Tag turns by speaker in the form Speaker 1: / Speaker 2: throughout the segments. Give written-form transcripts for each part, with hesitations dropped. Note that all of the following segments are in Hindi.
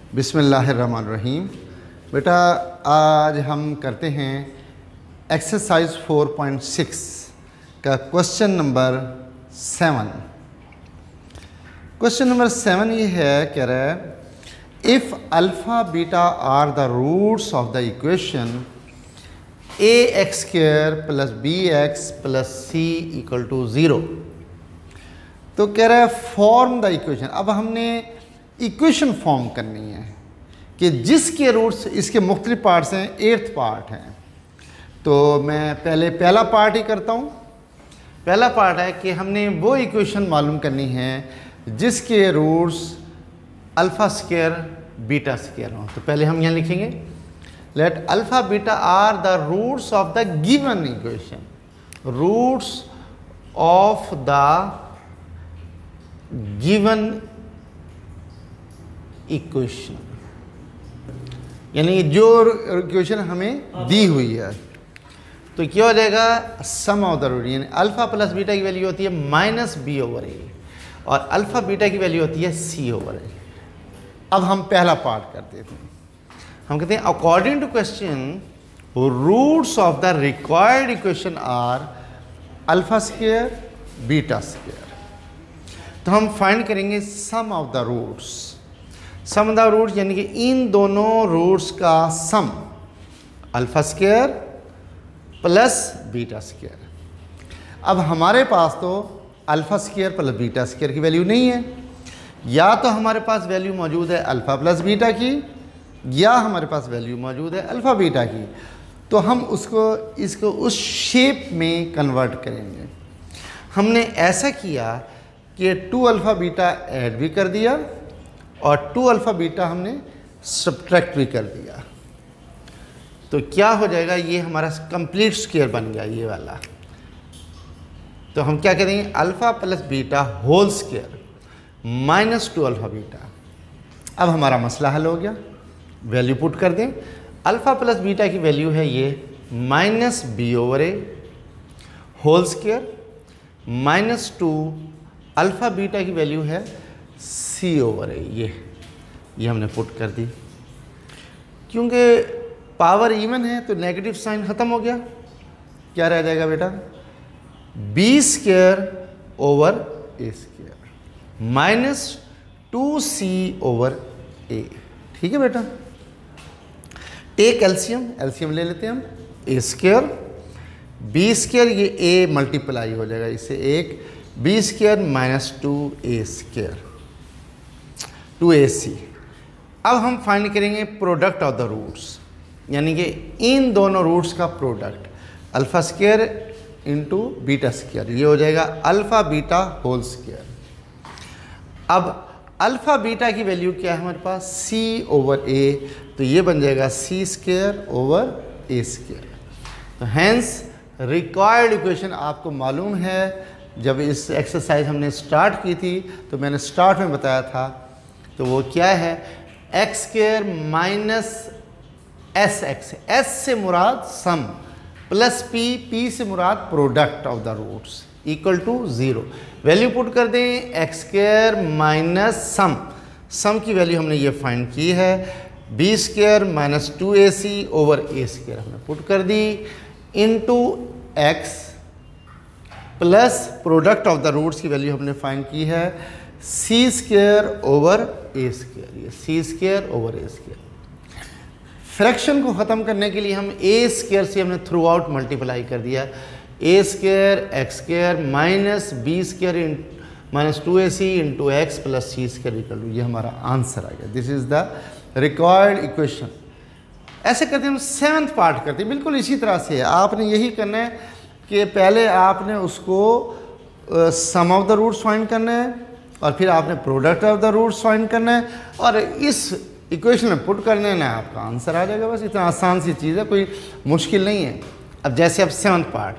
Speaker 1: बिस्मिल्लाहिर्रहमानिर्रहीम। बेटा आज हम करते हैं एक्सरसाइज 4.6 का क्वेश्चन नंबर 7। क्वेश्चन नंबर 7 ये है, कह रहा है if alpha beta are the roots of the equation A X square plus B X plus C equal to 0, तो कह रहा है फॉर्म द इक्वेशन। अब हमने इक्वेशन फॉर्म करनी है कि जिसके रूट्स, इसके मुख्तलिफ पार्ट्स हैं, 8th पार्ट हैं। तो मैं पहले पहला पार्ट ही करता हूँ। पहला पार्ट है कि हमने वो इक्वेशन मालूम करनी है जिसके roots alpha square beta square हों। तो पहले हम यहाँ लिखेंगे let alpha beta are the roots of the given equation, roots of the given equation, यानी जो इक्वेशन हमें दी हुई है। तो क्या हो जाएगा, सम ऑफ द रूट, यानी अल्फ़ा प्लस बीटा की वैल्यू होती है माइनस बी ओवर ए और अल्फ़ा बीटा की वैल्यू होती है सी ओवर ए। अब हम पहला पार्ट करते हैं। हम कहते हैं according to question roots of the required equation are alpha square beta square. तो हम फाइंड करेंगे sum of the roots. Sum of the roots यानी कि इन दोनों रूट्स का sum alpha square plus beta square. अब हमारे पास तो alpha square plus beta square की वैल्यू नहीं है, या तो हमारे पास वैल्यू मौजूद है अल्फ़ा प्लस बीटा की, या हमारे पास वैल्यू मौजूद है अल्फ़ा बीटा की। तो हम इसको उस शेप में कन्वर्ट करेंगे। हमने ऐसा किया कि 2 अल्फ़ा बीटा ऐड भी कर दिया और 2 अल्फ़ा बीटा हमने सब्ट्रैक्ट भी कर दिया। तो क्या हो जाएगा, ये हमारा कंप्लीट स्क्वायर बन गया ये वाला। तो हम क्या करेंगे, alpha plus beta whole square minus 2 alpha beta. अब हमारा मसला हल हो गया। वैल्यू पुट कर दें। अल्फ़ा प्लस बीटा की वैल्यू है ये माइनस बी ओवर ए whole square minus 2 alpha beta की वैल्यू है सी ओवर ए। ये हमने पुट कर दी। क्योंकि पावर इवन है तो नेगेटिव साइन ख़त्म हो गया। क्या रह जाएगा बेटा, बी स्क्वायर ओवर ए स्क्वायर माइनस 2c ओवर ए। ठीक है बेटा, टेक एलसीएम, एलसीएम ले लेते हैं हम। ए स्क्वायर बी स्क्वायर, ये ए मल्टीप्लाई हो जाएगा इससे, एक B square minus 2a square 2ac। अब हम फाइंड करेंगे प्रोडक्ट ऑफ द रूट्स, यानी कि इन दोनों रूट्स का product alpha square into beta square, ये हो जाएगा अल्फ़ा बीटा होल स्क्वायर। अब अल्फ़ा बीटा की वैल्यू क्या है हमारे पास, c ओवर a, तो ये बन जाएगा c square over a square. तो हैंस रिक्वायर्ड इक्वेशन आपको मालूम है। जब इस एक्सरसाइज हमने स्टार्ट की थी तो मैंने स्टार्ट में बताया था, तो वो क्या है, X square minus S X, S से मुराद सम प्लस पी, पी से मुराद product of the roots equal to 0। Value put कर दें, एक्स स्क्वायर माइनस सम की वैल्यू हमने ये फाइंड की है, B square minus 2ac over ए स्क्वायर हमने पुट कर दी into X plus product of the roots की वैल्यू हमने फाइंड की है सी स्क्वायर ओवर ए स्क्वायर, ये सी स्क्वायर ओवर ए स्क्वायर। फ्रैक्शन को ख़त्म करने के लिए हम ए स्क्वायर से हमने थ्रू आउट मल्टीप्लाई कर दिया, A square X square minus B square minus 2ac into X plus C square equal to, ये हमारा आंसर आ गया। This is the required equation. ऐसे करते हम 7th पार्ट करते हैं, बिल्कुल इसी तरह से आपने यही करना है कि पहले आपने उसको sum of the roots find करना है और फिर आपने product of the roots find करना है और इस इक्वेशन में पुट करने ना आपका आंसर आ जाएगा। बस इतना आसान सी चीज़ है, कोई मुश्किल नहीं है। अब जैसे अब 7th पार्ट,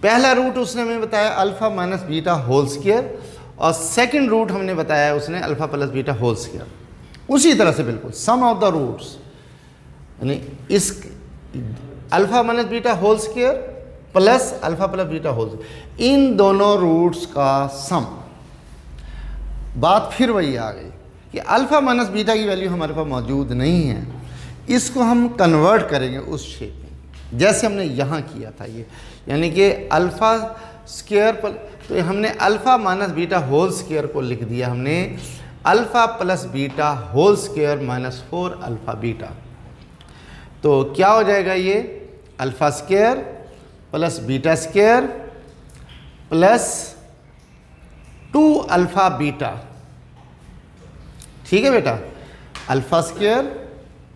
Speaker 1: पहला रूट उसने हमें बताया alpha minus beta whole square और सेकंड रूट हमने बताया उसने alpha plus beta whole square. उसी तरह से बिल्कुल सम ऑफ द रूट्स, यानी इस alpha minus beta whole square plus alpha plus beta whole square, इन दोनों रूट्स का सम। बात फिर वही आ गई कि अल्फ़ा माइनस बीटा की वैल्यू हमारे पास मौजूद नहीं है, इसको हम कन्वर्ट करेंगे उस शेप में जैसे हमने यहाँ किया था ये, यानी कि अल्फ़ा स्क्वायर पर, तो हमने alpha minus beta whole square को लिख दिया हमने alpha plus beta whole square minus 4 alpha beta. तो क्या हो जाएगा ये alpha square plus beta square plus 2 alpha beta. ठीक है बेटा, अल्फ़ा स्क्वायर,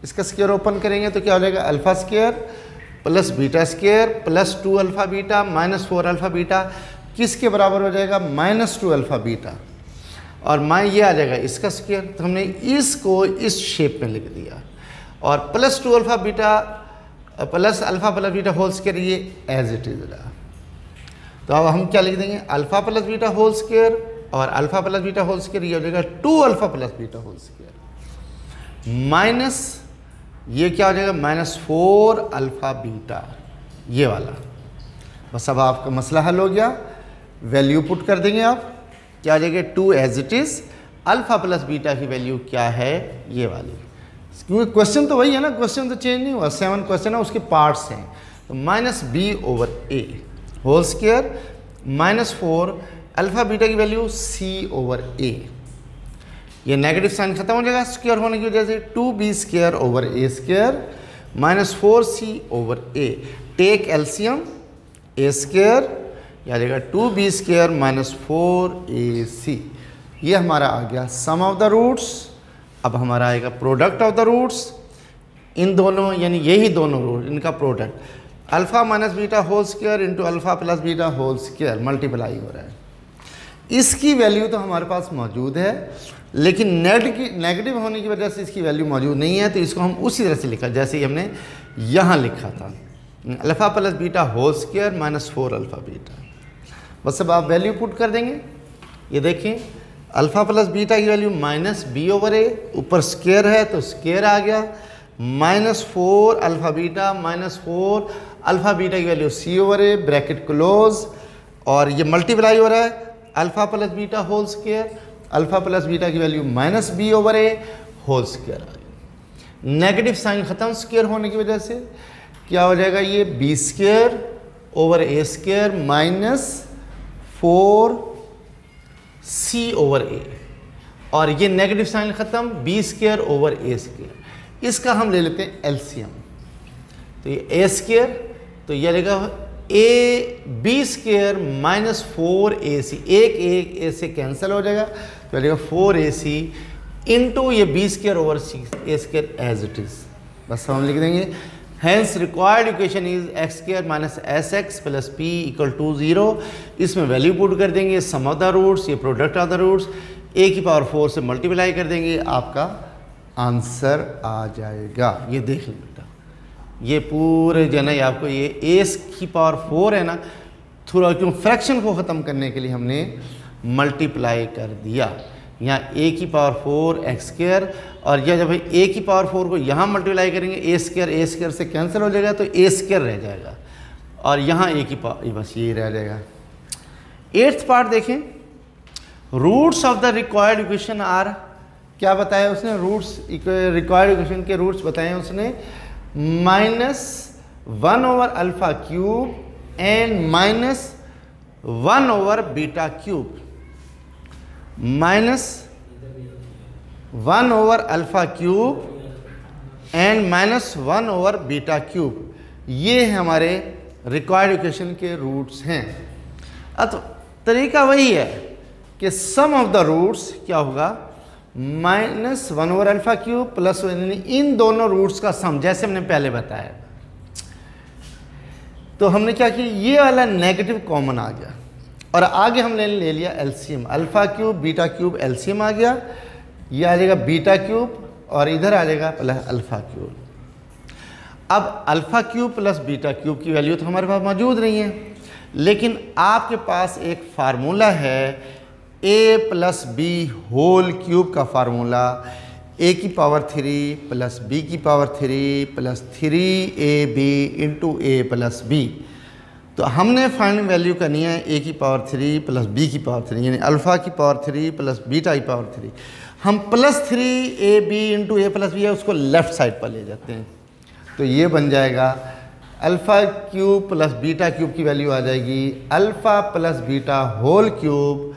Speaker 1: इसका स्क्वायर ओपन करेंगे तो क्या हो जाएगा alpha square plus beta square plus 2 alpha beta minus 4 alpha beta, किसके बराबर हो जाएगा माइनस 2 अल्फ़ा बीटा, और ये आ जाएगा इसका स्क्वायर। तो हमने इसको इस शेप में लिख दिया, और plus 2 alpha beta plus alpha plus beta whole square ये एज इट इज़ रहा। तो अब हम क्या लिख देंगे alpha plus beta whole square और alpha plus beta whole square ये हो जाएगा 2 alpha plus beta whole square minus ये क्या हो जाएगा माइनस 4 अल्फ़ा बीटा, ये वाला। बस अब आपका मसला हल हो गया। वैल्यू पुट कर देंगे आप, क्या आ जाएगा 2 as it is, alpha plus beta की वैल्यू क्या है ये वाली, क्योंकि क्वेश्चन तो वही है ना, क्वेश्चन तो चेंज नहीं हुआ, 7 क्वेश्चन है उसके पार्ट्स हैं। तो माइनस बी ओवर ए whole square minus 4 alpha beta की वैल्यू सी ओवर ए, ये नेगेटिव साइन खत्म हो जाएगा स्क्वायर होने की वजह से, 2b स्क्वायर ओवर ए स्क्वायर माइनस 4c ओवर ए, टेक एलसीएम ए स्क्वायर, यह आ जाएगा 2b स्क्वायर माइनस 4ac। ये हमारा आ गया सम ऑफ द रूट्स। अब हमारा आएगा प्रोडक्ट ऑफ द रूट्स, इन दोनों यानी यही दोनों रूट इनका product alpha minus beta whole square into alpha plus beta whole square multiply हो रहा है। इसकी वैल्यू तो हमारे पास मौजूद है, लेकिन नेगेटिव होने की वजह से इसकी वैल्यू मौजूद नहीं है, तो इसको हम उसी तरह से लिखा जैसे ही हमने यहाँ लिखा था alpha plus beta whole square minus 4 alpha beta. बस अब आप वैल्यू पुट कर देंगे, ये देखें अल्फ़ा प्लस बीटा की value minus B over a, ऊपर स्क्वायर है तो स्क्वायर आ गया, minus 4 alpha beta minus 4 alpha beta की value C over a bracket close, और ये मल्टीप्लाई हो रहा है alpha plus beta whole square, alpha plus beta की वैल्यू माइनस बी ओवर ए होल स्क्वायर आ गया। नेगेटिव साइन ख़त्म स्क्वायर होने की वजह से क्या हो जाएगा ये बी स्क्वायर ओवर ए स्क्वायर माइनस 4 सी ओवर ए, और ये नेगेटिव साइन ख़त्म बी स्क्वायर ओवर ए स्क्वायर। इसका हम ले लेते हैं एलसीएम, तो ये ए स्क्वायर, तो ये रहेगा A B square minus 4ac, एक ए से कैंसिल हो जाएगा तो रहेगा 4ac इंटू ये b square over A square as it is. बस हम लिख देंगे hence required equation is x square minus S x plus p equal to 0। इसमें वैल्यू पुट कर देंगे सम ऑफ द रूट्स, ये product of the roots, a की पावर 4 से मल्टीप्लाई कर देंगे, आपका आंसर आ जाएगा। ये देख लो बेटा, ये पूरे जो है ना आपको ये ए की पावर 4 है ना, थोड़ा क्यों फ्रैक्शन को ख़त्म करने के लिए हमने मल्टीप्लाई कर दिया। यहाँ ए की पावर 4 एक्स स्क्वायर, और यह जब ए की पावर 4 को यहाँ मल्टीप्लाई करेंगे ए स्क्वायर से कैंसिल हो जाएगा तो ए स्क्वायर रह जाएगा, और यहाँ ए की पावर बस ये रह जाएगा। 8th पार्ट देखें, roots of the required equation are, क्या बताया उसने, रूट्स रिक्वायर्ड इक्वेशन के रूट्स बताए उसने -1 over alpha cube and -1 over beta cube, -1 over alpha cube and -1 over beta cube, ये हमारे रिक्वायर्ड इक्वेशन के रूट्स हैं। अब तरीका वही है कि सम ऑफ द रूट्स क्या होगा -1 ओवर अल्फ़ा क्यूब प्लस इन दोनों रूट्स का सम, जैसे हमने पहले बताया। तो हमने क्या किया, ये वाला नेगेटिव कॉमन आ गया, और आगे हमने ले लिया LCM, alpha cube beta cube LCM आ गया, ये आ जाएगा बीटा क्यूब, और इधर आ जाएगा प्लस अल्फ़ा क्यूब। अब alpha cube plus beta cube की वैल्यू तो हमारे पास मौजूद नहीं है, लेकिन आपके पास एक फार्मूला है a plus b whole cube का फार्मूला, a की पावर 3 प्लस b की power 3 plus 3ab into a plus b। तो हमने फाइनल वैल्यू करनी है a की पावर 3 प्लस b की पावर 3, यानी अल्फ़ा की पावर 3 प्लस बीटा की पावर 3। हम +3ab/a + b है उसको लेफ्ट साइड पर ले जाते हैं, तो ये बन जाएगा alpha cube plus beta cube की वैल्यू आ जाएगी alpha plus beta whole cube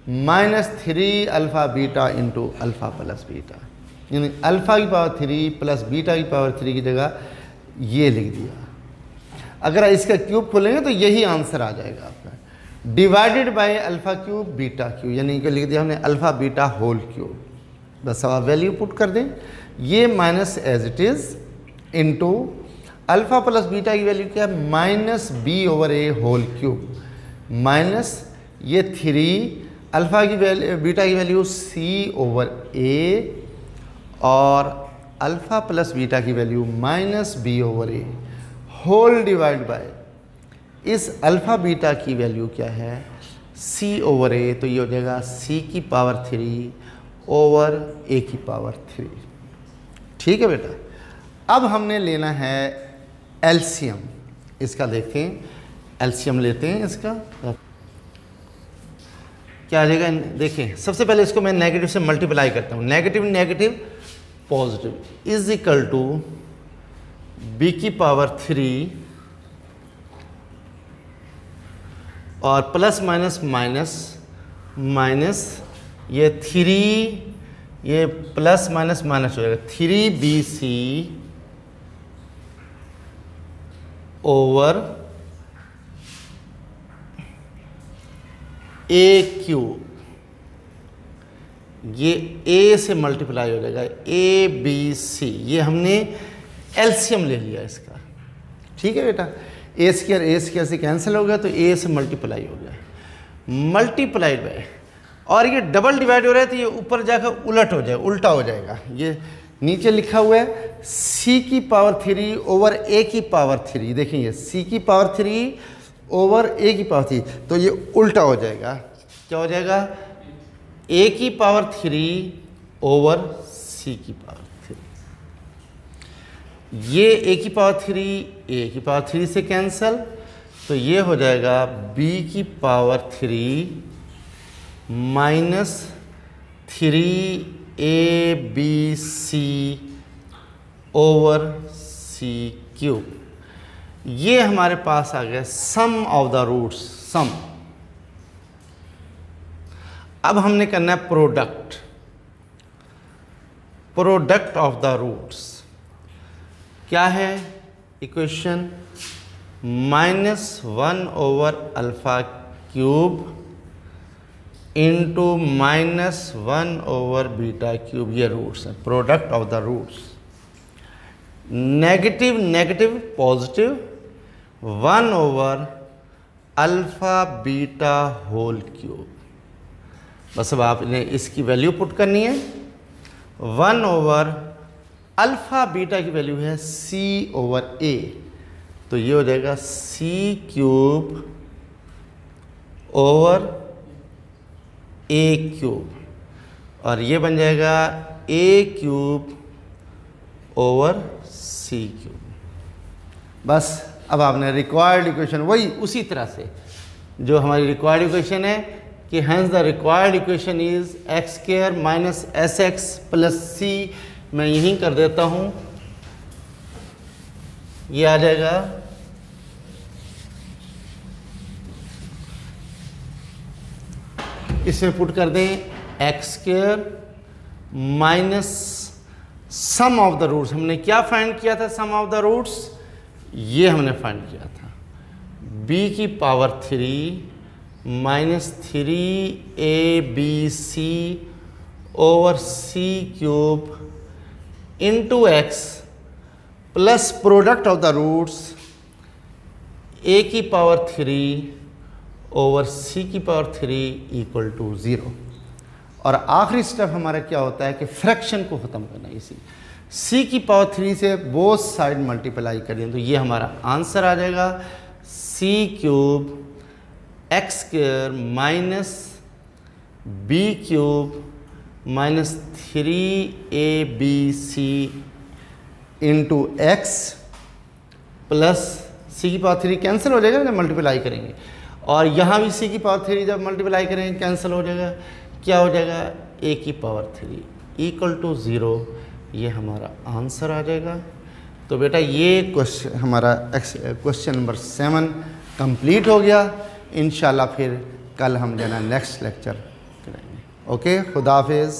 Speaker 1: -3 alpha beta into alpha plus beta, यानी अल्फ़ा की पावर 3 प्लस बीटा की पावर 3 की जगह ये लिख दिया। अगर इसका क्यूब खोलेंगे तो यही आंसर आ जाएगा आपका, divided by alpha cube beta cube, यानी कि लिख दिया हमने अल्फ़ा बीटा होल क्यूब। बस अब आप वैल्यू पुट कर दें, ये minus as it is into alpha plus beta की वैल्यू क्या है -b/a होल क्यूब माइनस ये 3 अल्फ़ा की वैल्यू बीटा की वैल्यू c/a और अल्फ़ा प्लस बीटा की value -b/a whole divide by इस अल्फ़ा बीटा की वैल्यू क्या है c/a, तो ये हो जाएगा c की पावर 3/a की पावर 3। ठीक है बेटा, अब हमने लेना है एलसीएम, इसका देखते हैं, एलसीएम लेते हैं इसका क्या आ जाएगा। देखें सबसे पहले इसको मैं नेगेटिव से मल्टीप्लाई करता हूँ, negative negative positive is equal to b की पावर 3 और प्लस माइनस माइनस माइनस ये 3 ये प्लस माइनस माइनस हो जाएगा 3bc ओवर a क्यूब, ये a से मल्टीप्लाई हो जाएगा abc, ये हमने एलसीएम ले लिया इसका। ठीक है बेटा, a स्क्वायर से कैंसिल हो गया तो a से मल्टीप्लाई हो गया, मल्टीप्लाइड बाय, और ये डबल डिवाइड हो रहा है तो ये ऊपर जाकर उलट हो जाएगा, उल्टा हो जाएगा। ये नीचे लिखा हुआ है c की पावर 3 ओवर a की पावर 3, देखेंगे c की पावर 3 ओवर a की पावर 3, तो ये उल्टा हो जाएगा, क्या हो जाएगा a की पावर 3 ओवर c की पावर 3, ये a की पावर 3 a की पावर 3 से कैंसल, तो ये हो जाएगा b की power 3 -3abc over c cube. ये हमारे पास आ गया sum of the roots, sum. अब हमने करना है product, product of the roots क्या है equation -1 over alpha cube into -1 over beta cube, ये रूट्स हैं, product of the roots. Negative negative positive 1 over alpha beta whole cube. बस अब आपने इसकी वैल्यू पुट करनी है, 1 ओवर अल्फ़ा बीटा की वैल्यू है c/a, तो ये हो जाएगा c cube over a cube, और ये बन जाएगा a cube over c cube. बस अब आपने रिक्वायर्ड इक्वेशन वही उसी तरह से जो हमारी रिक्वायर्ड इक्वेशन है कि hence the required equation is x² minus sx plus c, मैं यहीं कर देता हूँ, ये आ जाएगा इसमें पुट कर दें x² minus sum of the roots. हमने क्या फाइंड किया था सम ऑफ द रूट्स, ये हमने फाइंड किया था b की power 3 minus 3abc over c cube into x plus product of the roots a की पावर 3 ओवर c की पावर 3 इक्वल टू 0। और आखिरी स्टेप हमारा क्या होता है कि फ्रैक्शन को ख़त्म करना, इसी c की पावर 3 से बोथ साइड मल्टीप्लाई करें, तो ये हमारा आंसर आ जाएगा c cube x² minus b cube minus 3abc into x plus c की पावर 3 कैंसिल हो जाएगा जब मल्टीप्लाई करेंगे, और यहाँ भी c की पावर 3 जब मल्टीप्लाई करेंगे कैंसिल हो जाएगा, क्या हो जाएगा a की पावर 3 इक्वल टू 0, ये हमारा आंसर आ जाएगा। तो बेटा ये क्वेश्चन हमारा क्वेश्चन नंबर 7 कंप्लीट हो गया। इंशाल्लाह फिर कल हम जो है ना नेक्स्ट लेक्चर करेंगे। ओके, खुदा हाफिज़।